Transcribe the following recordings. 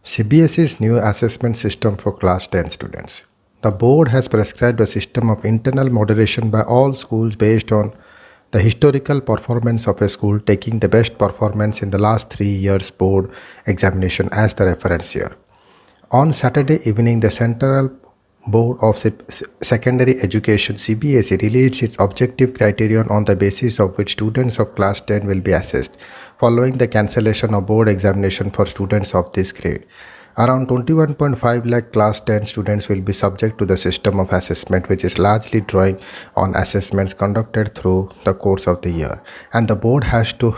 CBSE's new assessment system for class 10 students. The board has prescribed a system of internal moderation by all schools based on the historical performance of a school, taking the best performance in the last 3 years board examination as the reference year. On Saturday evening, the Central Board of Secondary Education CBSE released its objective criterion on the basis of which students of class 10 will be assessed following the cancellation of board examination for students of this grade. Around 21.5 lakh class 10 students will be subject to the system of assessment, which is largely drawing on assessments conducted through the course of the year, and the board has to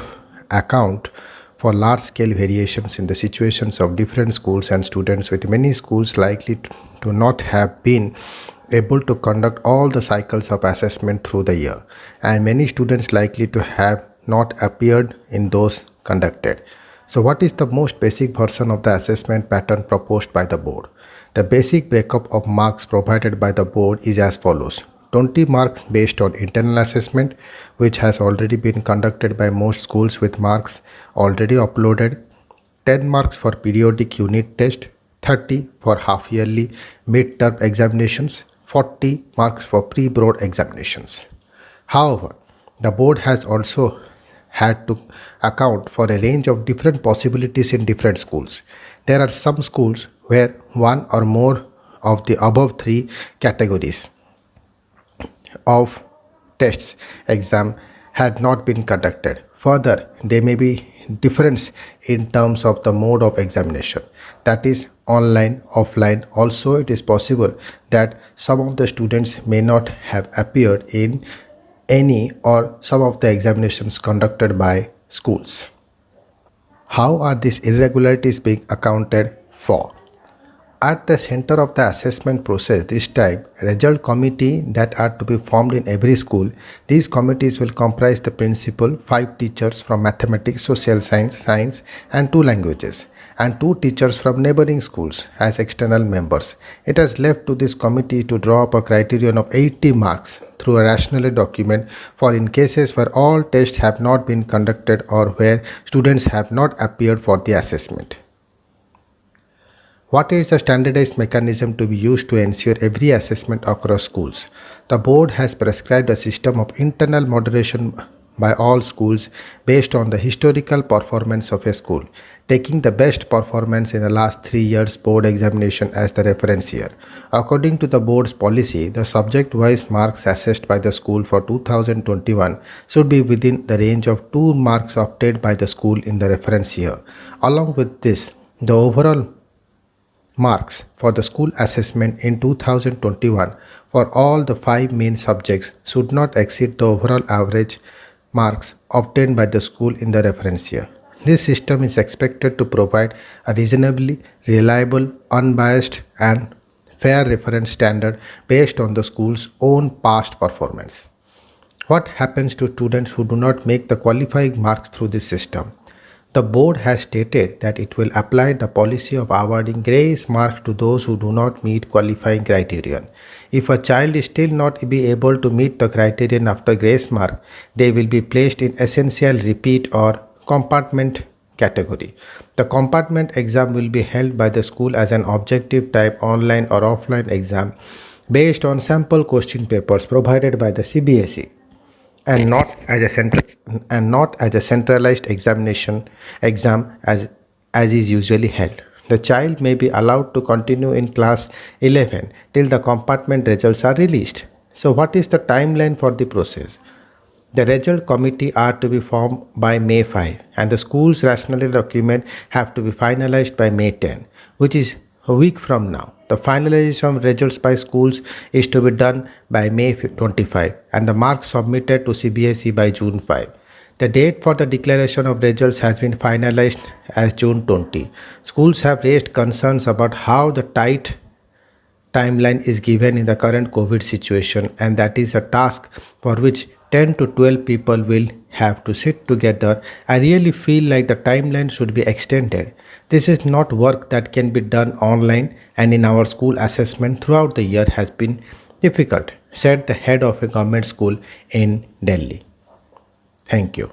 account for large-scale variations in the situations of different schools and students, with many schools likely to not have been able to conduct all the cycles of assessment through the year, and many students likely to have not appeared in those conducted. So what is the most basic version of the assessment pattern proposed by the board? The basic breakup of marks provided by the board is as follows. 20 marks based on internal assessment, which has already been conducted by most schools with marks already uploaded, 10 marks for periodic unit test, 30 for half-yearly mid-term examinations, 40 marks for pre-board examinations. However, the board has also had to account for a range of different possibilities in different schools. There are some schools where one or more of the above three categories of tests exam had not been conducted. Further, there may be difference in terms of the mode of examination, that is online, offline. Also, it is possible that some of the students may not have appeared in any or some of the examinations conducted by schools. How are these irregularities being accounted for? At the center of the assessment process this time, result committee that are to be formed in every school. These committees will comprise the principal, 5 teachers from mathematics, social science and 2 languages, and 2 teachers from neighboring schools as external members. It has left to this committee to draw up a criterion of 80 marks through a rationale document for in cases where all tests have not been conducted or where students have not appeared for the assessment. What is the standardized mechanism to be used to ensure every assessment across schools? The board has prescribed a system of internal moderation by all schools based on the historical performance of a school, taking the best performance in the last 3 years board examination as the reference year. According to the board's policy, the subject-wise marks assessed by the school for 2021 should be within the range of 2 marks obtained by the school in the reference year. Along with this, the overall marks for the school assessment in 2021 for all the 5 main subjects should not exceed the overall average marks obtained by the school in the reference year. This system is expected to provide a reasonably reliable, unbiased and fair reference standard based on the school's own past performance. What happens to students who do not make the qualifying marks through this system? The board has stated that it will apply the policy of awarding grace marks to those who do not meet qualifying criterion. If a child is still not be able to meet the criterion after grace mark, they will be placed in essential repeat or compartment category. The compartment exam will be held by the school as an objective type online or offline exam based on sample question papers provided by the CBSE. And not as a centralized exam as is usually held. The child may be allowed to continue in class 11 till the compartment results are released. So what is the timeline for the process? The result committee are to be formed by May 5 and the school's rationale document have to be finalized by May 10, which is a week from now. The finalization of results by schools is to be done by May 25 and the marks submitted to CBSE by June 5. The date for the declaration of results has been finalized as June 20. Schools have raised concerns about how the tight timeline is given in the current COVID situation, and that is a task for which 10 to 12 people will have to sit together. I really feel like the timeline should be extended. This is not work that can be done online, and in our school assessment throughout the year has been difficult, said the head of a government school in Delhi. Thank you.